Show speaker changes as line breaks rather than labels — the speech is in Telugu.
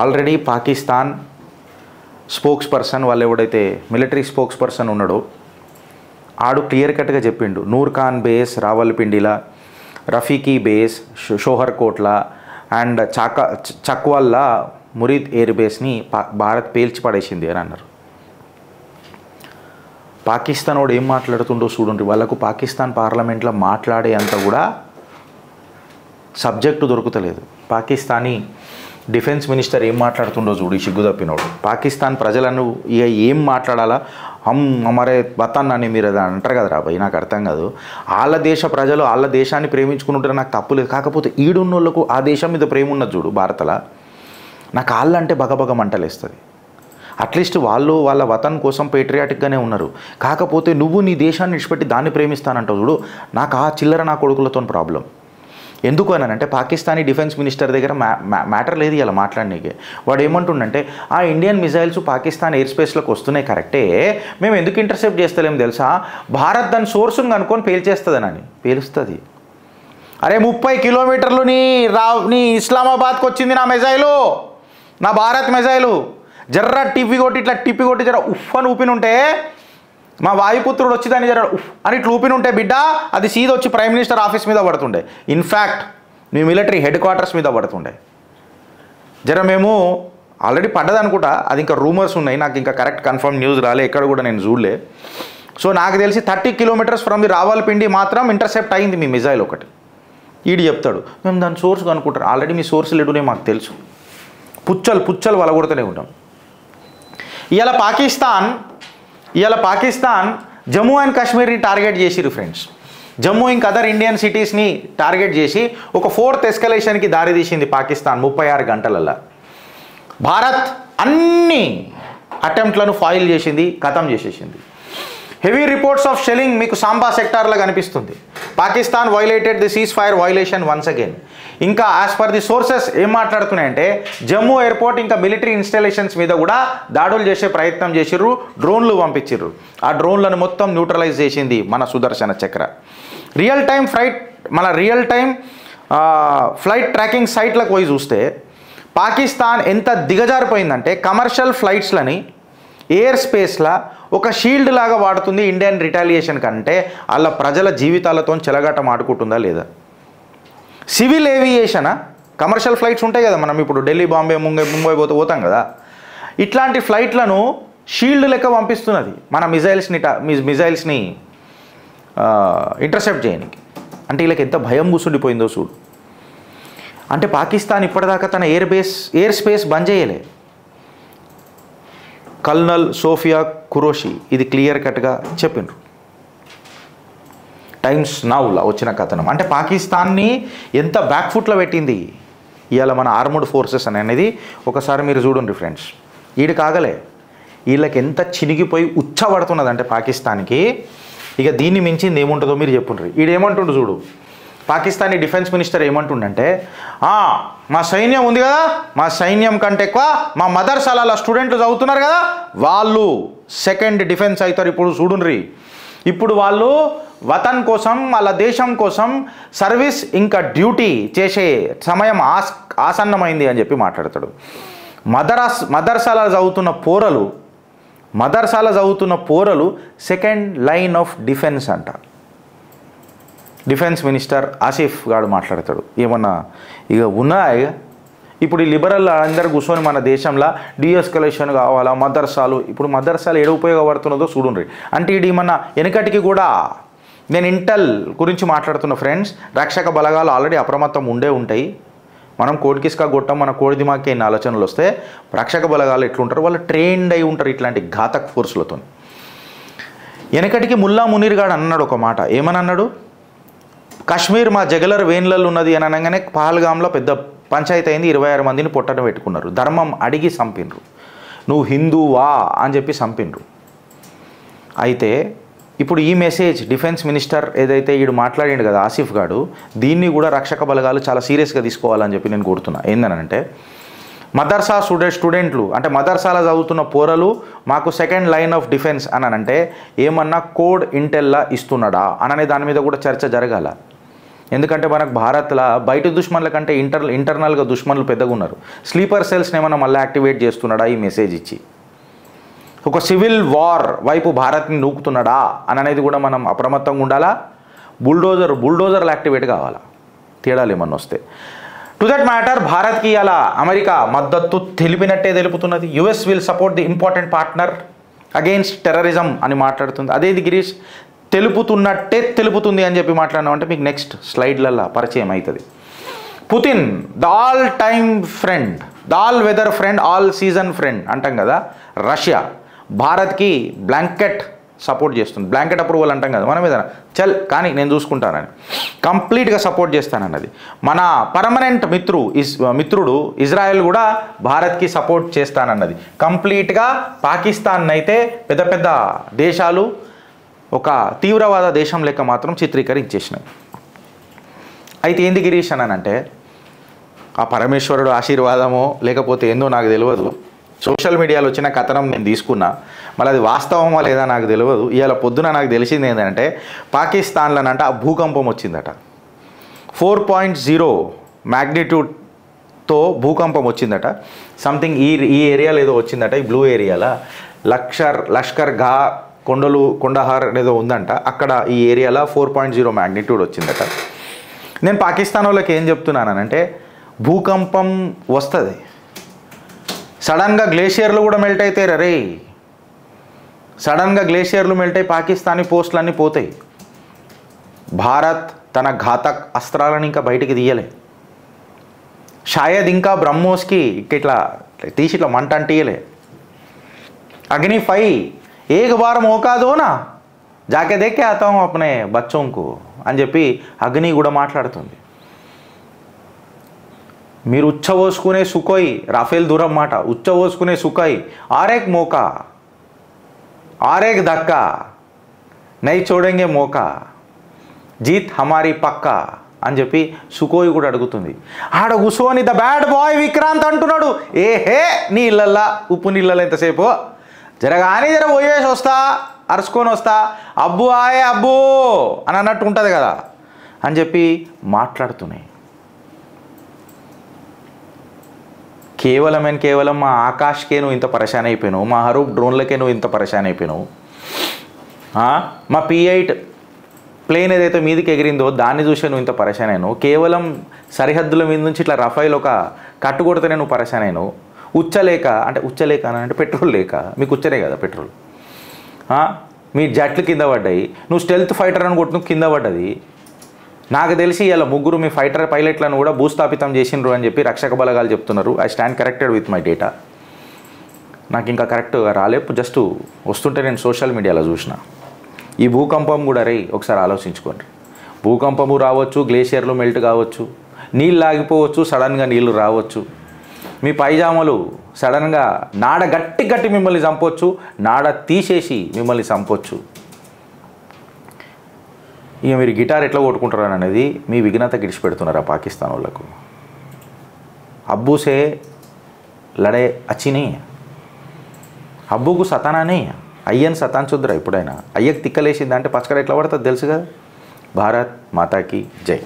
ఆల్రెడీ పాకిస్తాన్ స్పోక్స్ పర్సన్ వాళ్ళు ఎవడైతే మిలిటరీ స్పోక్స్ పర్సన్ ఉన్నాడో ఆడు క్లియర్ కట్గా చెప్పిండు, నూర్ ఖాన్ బేస్ రావల్పిండిలా, రఫీకీ బేస్ షోహర్ కోట్లా అండ్ చక్వాల్లా మురీద్ ఎయిర్ బేస్ని భారత్ పేల్చి పడేసింది అని అన్నారు. పాకిస్తాన్ వాడు ఏం మాట్లాడుతుండో చూడండి. వాళ్ళకు పాకిస్తాన్ పార్లమెంట్లో మాట్లాడే అంత కూడా సబ్జెక్టు దొరుకుతలేదు. పాకిస్తానీ డిఫెన్స్ మినిస్టర్ ఏం మాట్లాడుతుండో చూడు, సిగ్గు తప్పినోడు. పాకిస్తాన్ ప్రజలను ఇక ఏం మాట్లాడాలా, మరే వతాన్ అని మీరు అంటారు కదా రాబాయి, నాకు అర్థం కాదు. వాళ్ళ దేశ ప్రజలు వాళ్ళ దేశాన్ని ప్రేమించుకుని నాకు తప్పులేదు, కాకపోతే ఈడున్న వాళ్ళకు ఆ దేశం మీద ప్రేమ ఉన్నది చూడు భారతలా, నాకు వాళ్ళంటే బగబగ మంటలేస్తుంది. అట్లీస్ట్ వాళ్ళు వాళ్ళ వతన్ కోసం పేట్రియాటిక్గానే ఉన్నారు, కాకపోతే నువ్వు నీ దేశాన్ని విడిచిపెట్టి దాన్ని ప్రేమిస్తానంటావు చూడు, నాకు ఆ చిల్లర నా కొడుకులతో ప్రాబ్లం. ఎందుకు అనంటే పాకిస్తానీ డిఫెన్స్ మినిస్టర్ దగ్గర మ్యాటర్ లేదు ఇలా మాట్లాడనీకే. వాడు ఏమంటుండంటే ఆ ఇండియన్ మిజైల్స్ పాకిస్తాన్ ఎయిర్ స్పేస్లోకి వస్తున్నాయి కరెక్టే, మేము ఎందుకు ఇంటర్సెప్ట్ చేస్తలేము తెలుసా, భారత్ దాని సోర్సును కనుక్కొని పేల్చేస్తుందని. పేలుస్తుంది. అరే 30 కిలోమీటర్లు నీ ఇస్లామాబాద్కి వచ్చింది నా మిజైలు, నా భారత్ మిజైలు. జర్ర టిప్పి కొట్టి జర ఉఫ్ అని ఊపినుంటే, మా వాయుపుత్రుడు వచ్చి దాన్ని జర ఉఫ్ అని ఇట్లా ఊపినుంటే బిడ్డ, అది సీదా వచ్చి ప్రైమ్ మినిస్టర్ ఆఫీస్ మీద పడుతుండే, ఇన్ఫ్యాక్ట్ మీ మిలిటరీ హెడ్ క్వార్టర్స్ మీద పడుతుండే. జర మేము ఆల్రెడీ పడ్డదనుకుంటా, అది ఇంకా రూమర్స్ ఉన్నాయి, నాకు ఇంకా కరెక్ట్ కన్ఫర్మ్ న్యూస్ రాలే, ఎక్కడ కూడా నేను చూడలే. సో నాకు తెలిసి 30 కిలోమీటర్స్ ఫ్రమ్ ది రావల్పిండి మాత్రం ఇంటర్సెప్ట్ అయింది మీ మిజైల్ ఒకటి. ఈడు చెప్తాడు మేము దాని సోర్స్ అనుకుంటారు, ఆల్రెడీ మీ సోర్స్ లేడునే మాకు తెలుసు. పుచ్చలు వలగొడుతూనే ఉంటాం. ఇవాళ పాకిస్తాన్ జమ్మూ అండ్ కాశ్మీర్ని టార్గెట్ చేసిరు ఫ్రెండ్స్. జమ్మూ ఇంక అదర్ ఇండియన్ సిటీస్ని టార్గెట్ చేసి ఒక 4th ఎస్కలేషన్కి దారి తీసింది పాకిస్తాన్ 36 గంటలల్లో. భారత్ అన్ని అటెంప్ట్లను ఫాయిల్ చేసింది, ఖతం చేసేసింది. హెవీ రిపోర్ట్స్ ఆఫ్ షెల్లింగ్ మీకు సాంబా సెక్టార్లో కనిపిస్తుంది. Pakistan violated the cease fire violation once again. ఇంకా యాజ్ పర్ ది సోర్సెస్ ఏం మాట్లాడుతున్నాయంటే జమ్మూ ఎయిర్పోర్ట్ ఇంకా మిలిటరీ ఇన్స్టాలేషన్స్ మీద కూడా దాడులు చేసే ప్రయత్నం చేసిర్రు, డ్రోన్లు పంపించిర్రు. ఆ డ్రోన్లను మొత్తం న్యూట్రలైజ్ చేసింది మన సుదర్శన చక్ర. రియల్ టైం ఫ్లైట్ ట్రాకింగ్ సైట్లకు పోయి చూస్తే పాకిస్తాన్ ఎంత దిగజారిపోయిందంటే కమర్షియల్ ఫ్లైట్స్లని ఎయిర్ స్పేస్లా ఒక షీల్డ్ లాగా వాడుతుంది. ఇండియన్ రిటాలియేషన్ కంటే వాళ్ళ ప్రజల జీవితాలతో చెలగాటం ఆడుకుంటుందా లేదా. సివిల్ ఏవియేషనా, కమర్షియల్ ఫ్లైట్స్ ఉంటాయి కదా, మనం ఇప్పుడు ఢిల్లీ, బాంబే, ముంబై పోతాం కదా, ఇట్లాంటి ఫ్లైట్లను షీల్డ్ లెక్క పంపిస్తున్నది మన మిజైల్స్ని ఇంటర్సెప్ట్ చేయడానికి. అంటే వీళ్ళకి ఎంత భయం కూర్చుండిపోయిందో చూడు. అంటే పాకిస్తాన్ ఇప్పటిదాకా తన ఎయిర్ స్పేస్ బంద్ చేయలే. కల్నల్ సోఫియా ఖురేషీ ఇది క్లియర్ కట్గా చెప్పిండ్రు టైమ్స్ నౌలా వచ్చిన కథనం. అంటే పాకిస్తాన్ని ఎంత బ్యాక్ ఫుట్లో పెట్టింది ఇవాళ మన ఆర్మడ్ ఫోర్సెస్ అనేది ఒకసారి మీరు చూడండి ఫ్రెండ్స్. వీడు కాగలే, వీళ్ళకి ఎంత చినిగిపోయి ఉచ్చబడుతున్నదంటే పాకిస్తాన్కి, ఇక దీన్ని మించింది ఏముంటుందో మీరు చెప్పుండ్రి. వీడేమంటుండు చూడు, పాకిస్తానీ డిఫెన్స్ మినిస్టర్ ఏమంటుండంటే మా సైన్యం ఉంది కదా, మా సైన్యం కంటే ఎక్కువ మా మదర్సాల స్టూడెంట్లు చదువుతున్నారు కదా, వాళ్ళు సెకండ్ డిఫెన్స్ అవుతారు. ఇప్పుడు చూడుండ్రి, ఇప్పుడు వాళ్ళు వతన్ కోసం వాళ్ళ దేశం కోసం సర్వీస్ ఇంకా డ్యూటీ చేసే సమయం ఆసన్నమైంది అని చెప్పి మాట్లాడతాడు. మదర్సాల చదువుతున్న పోరలు సెకండ్ లైన్ ఆఫ్ డిఫెన్స్ అంట. డిఫెన్స్ మినిస్టర్ ఆసిఫ్ గారు మాట్లాడతాడు. ఏమన్నా ఇక ఉన్నాయా ఇప్పుడు ఈ లిబరల్ అందరు కూర్చొని మన దేశంలో డీఎస్కలేషన్ కావాలా, మదర్సాలు ఇప్పుడు మదర్సాలు ఏడ ఉపయోగపడుతున్నదో చూడండి. అంటే ఇది మన వెనకటికి కూడా నేను ఇంటెల్ గురించి మాట్లాడుతున్న ఫ్రెండ్స్, రక్షక బలగాలు ఆల్రెడీ అప్రమత్తం ఉంటాయి. మనం కోడికిస్కా కొట్టాం, మన కోడి దిమాకి ఎన్ని ఆలోచనలు వస్తే రక్షక బలగాలు ఎట్లుంటారు, వాళ్ళు ట్రైన్డ్ అయి ఉంటారు ఇట్లాంటి ఘాతక్ ఫోర్సులతో. వెనకటికి ముల్లా మునీర్ గారు అన్నాడు ఒక మాట, ఏమని అన్నాడు, కాశ్మీర్ మా జగలర్ వేన్లలో ఉన్నది అని అనగానే పహల్గామ్లో పెద్ద పంచాయతీ అయింది, 26 మందిని పొట్టన పెట్టుకున్నారు, ధర్మం అడిగి చంపినరు, నువ్వు హిందువా అని చెప్పి చంపినరు. అయితే ఇప్పుడు ఈ మెసేజ్ డిఫెన్స్ మినిస్టర్ ఏదైతే వీడు మాట్లాడిండు కదా ఆసిఫ్ గారు, దీన్ని కూడా రక్షక బలగాలు చాలా సీరియస్గా తీసుకోవాలని చెప్పి నేను కోరుతున్నా. ఏందనంటే మదర్సా స్టూడెంట్లు అంటే మదర్సాల చదువుతున్న పోరలు మాకు సెకండ్ లైన్ ఆఫ్ డిఫెన్స్ అని అంటే ఏమన్నా కోడ్ ఇంటెల్లా ఇస్తున్నాడా అననే దాని మీద కూడా చర్చ జరగాల. ఎందుకంటే మనకు భారత్లో బయట దుష్మన్ల కంటే ఇంటర్నల్గా దుష్మన్లు పెద్దగా ఉన్నారు. స్లీపర్ సెల్స్ని ఏమైనా మళ్ళీ యాక్టివేట్ చేస్తున్నాడా ఈ మెసేజ్ ఇచ్చి? ఒక సివిల్ వార్ వైపు భారత్ని నూకుతున్నాడా అని అనేది కూడా మనం అప్రమత్తంగా ఉండాలా. బుల్డోజర్లు యాక్టివేట్ కావాలా తేడాలు ఏమన్నా వస్తే. టు దట్ మ్యాటర్ భారత్కి అలా అమెరికా మద్దతు తెలిపినట్టే తెలుపుతున్నది. US will support the important partner against terrorism అని మాట్లాడుతుంది. అదేది గిరీష్ తెలుపుతున్నట్టే తెలుపుతుంది అని చెప్పి మాట్లాడినామంటే మీకు నెక్స్ట్ స్లైడ్లల్లో పరిచయం అవుతుంది. Putin the all time friend, the all weather friend, all season friend అంటాం కదా. రష్యా భారత్కి బ్లాంకెట్ సపోర్ట్ చేస్తుంది. బ్లాంకెట్ అప్రూవల్ అంటాం కదా మనం ఏదైనా చల్ కానీ నేను చూసుకుంటానని కంప్లీట్గా సపోర్ట్ చేస్తానన్నది. మన పర్మనెంట్ మిత్రుడు ఇజ్రాయెల్ కూడా భారత్కి సపోర్ట్ చేస్తానన్నది. కంప్లీట్గా పాకిస్తాన్ అయితే పెద్ద పెద్ద దేశాలు ఒక తీవ్రవాద దేశం లెక్క మాత్రం చిత్రీకరించేసినాయి. అయితే ఏంది గిరీష్ అని అంటే ఆ పరమేశ్వరుడు ఆశీర్వాదమో లేకపోతే ఏందో నాకు తెలియదు. సోషల్ మీడియాలో వచ్చిన కథనం నేను తీసుకున్నా, మళ్ళీ అది వాస్తవమా లేదా నాకు తెలియదు. ఇవాళ పొద్దున నాకు తెలిసింది ఏంటంటే పాకిస్తాన్లోనంట ఆ భూకంపం వచ్చిందట. 4.0 మ్యాగ్నిట్యూడ్తో భూకంపం వచ్చిందట. సంథింగ్ ఈ ఏరియాలో ఏదో వచ్చిందట, ఈ బ్లూ ఏరియాలో లష్కర్ గా కొండహార్ ఏదో ఉందంట. అక్కడ ఈ ఏరియాలో 4.0 మ్యాగ్నిట్యూడ్ వచ్చిందట. నేను పాకిస్తాన్ వాళ్ళకి ఏం చెప్తున్నానంటే భూకంపం వస్తుంది, సడన్గా గ్లేషియర్లు కూడా మెల్ట్ అవుతాయి రే. సడన్గా గ్లేషియర్లు మెల్ట్ అయి పాకిస్తానీ పోస్టులన్నీ పోతాయి. భారత్ తన ఘాతక్ అస్త్రాలను ఇంకా బయటికి తీయలే. షాయద్ ఇంకా బ్రహ్మోస్కి ఇట్లా తీసి ఇట్లా మంట అంటియలే. అగ్ని 5 एक बार मौका दो ना जाके देख के आता हूँ अपने बच्चों को అని చెప్పి అగ్ని కూడా మాట్లాడుతుంది. మీరు ఉచ్చవోసుకునే సుఖోయ్, రాఫేల్ దూరం మాట, ఉచ్చవోసుకునే సుఖోయ్ ఆరేక్ మోకా ఆరేక్ దక్కా నై చూడంగే మోకా జీత్ హమారీ పక్కా అని చెప్పి సుఖోయ్ కూడా అడుగుతుంది. ఆడ కూసోని ద బ్యాడ్ బాయ్ విక్రాంత్ అంటున్నాడు, ఏహే నీ ఇళ్ళల్లా ఉప్పు నీళ్ళల్లో ఎంతసేపు జరగాని జర పోయేసి వస్తా అరుచుకొని వస్తా, అబ్బు ఆయే అబ్బు అని అన్నట్టు ఉంటుంది కదా అని చెప్పి మాట్లాడుతున్నాయి. కేవలం మా ఆకాష్కే నువ్వు ఇంత పరేషాన్ అయిపోయినావు, మా హరూప్ డ్రోన్లకే నువ్వు ఇంత పరేషాన్ అయిపోయినావు, మా P8 ప్లేన్ ఏదైతే మీదకి ఎగిరిందో దాన్ని చూసే నువ్వు ఇంత పరేషాన్ అయినావు, కేవలం సరిహద్దుల మీద నుంచి ఇట్లా రఫైల్ ఒక కట్టు కొడితేనే నువ్వు పరేషాన్ అయినావు, ఉచ్చలేక అని అంటే పెట్రోల్ లేక, మీకు ఉచ్చనే కదా పెట్రోల్, మీ జట్లు కింద పడ్డాయి, నువ్వు స్టెల్త్ ఫైటర్ అని కొట్టు కింద పడ్డది. నాకు తెలిసి ఇలా ముగ్గురు మీ ఫైటర్ పైలట్లను కూడా భూస్థాపితం చేసిండ్రు అని చెప్పి రక్షక బలగాలు చెప్తున్నారు. I stand corrected with my data. నాకు ఇంకా కరెక్ట్గా రాలేదు, జస్ట్ వస్తుంటే నేను సోషల్ మీడియాలో చూసిన. ఈ భూకంపం కూడా ఒకసారి ఆలోచించుకోండి. భూకంపము రావచ్చు, గ్లేషియర్లు మెల్ట్ కావచ్చు, నీళ్ళు ఆగిపోవచ్చు, సడన్గా నీళ్ళు రావచ్చు, మీ పైజామలు సడన్గా నాడ గట్టి మిమ్మల్ని చంపొచ్చు, నాడ తీసేసి మిమ్మల్ని చంపొచ్చు. ఇక మీరు గిటార్ ఎట్లా కొట్టుకుంటారు అనేది మీ విఘ్నత గిడిచిపెడుతున్నారు ఆ పాకిస్తాన్ వాళ్ళకు. అబ్బూసే లడే అచ్చిని అబ్బుకు సతానానే అయ్యని సతాంచుద్దురా ఎప్పుడైనా. అయ్యకు తిక్కలేసిందంటే పచ్చకడ ఎట్లా పడుతుంది తెలుసు కదా. భారత్ మాతాకి జై.